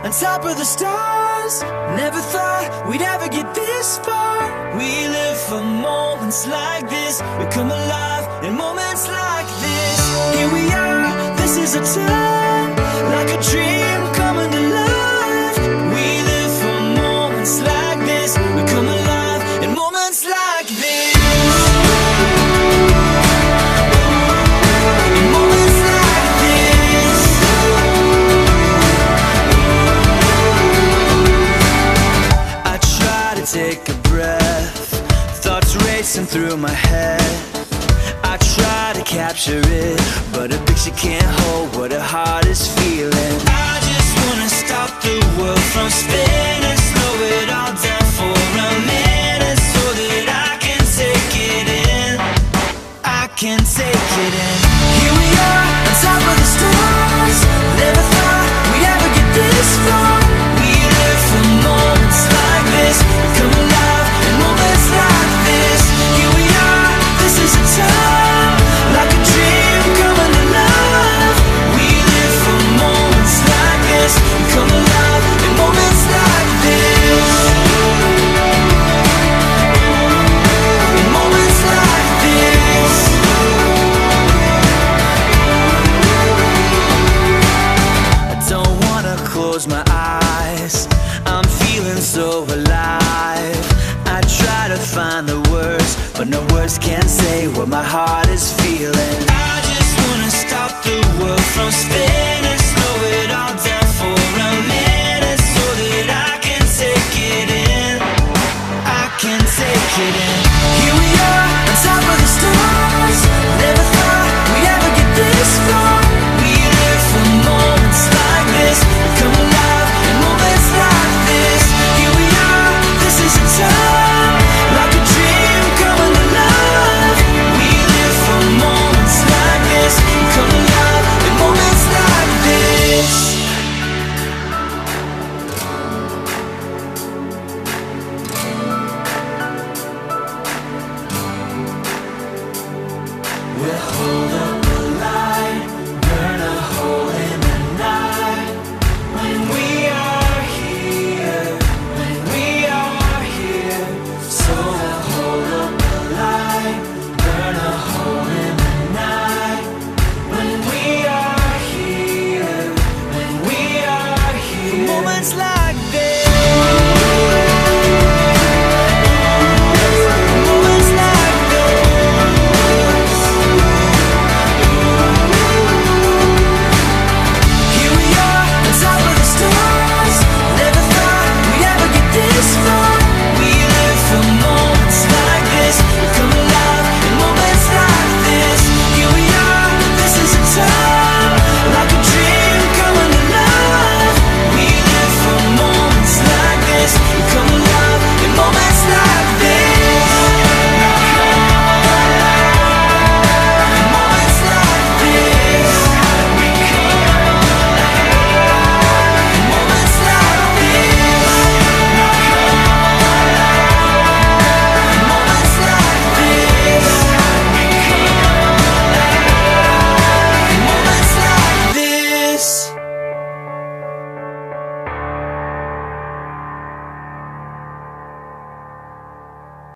on top of the stars. Never thought we'd ever get this far. We live for moments like this. We come alive in moments like this. Here we are, this is a time, like a dream coming to life. We live for moments like this. We come alive in moments like this. In moments like this. I try to take a breath, thoughts racing through my head. I try to capture it, but a picture can't hold what a heart is feeling. I just wanna stop the world from spinning, slow it all down for a minute, so that I can take it in. I can take it in. Here we are, on top of the stars. Never thought we'd ever get this far. We live for moments like this. We come alive in moments like this. Here we are, this is a time, like a dream coming to life. We live for moments like this. We come alive in moments like this. In moments like this. I don't wanna close my eyes, I'm feeling so alive. I try to find the words, but no words can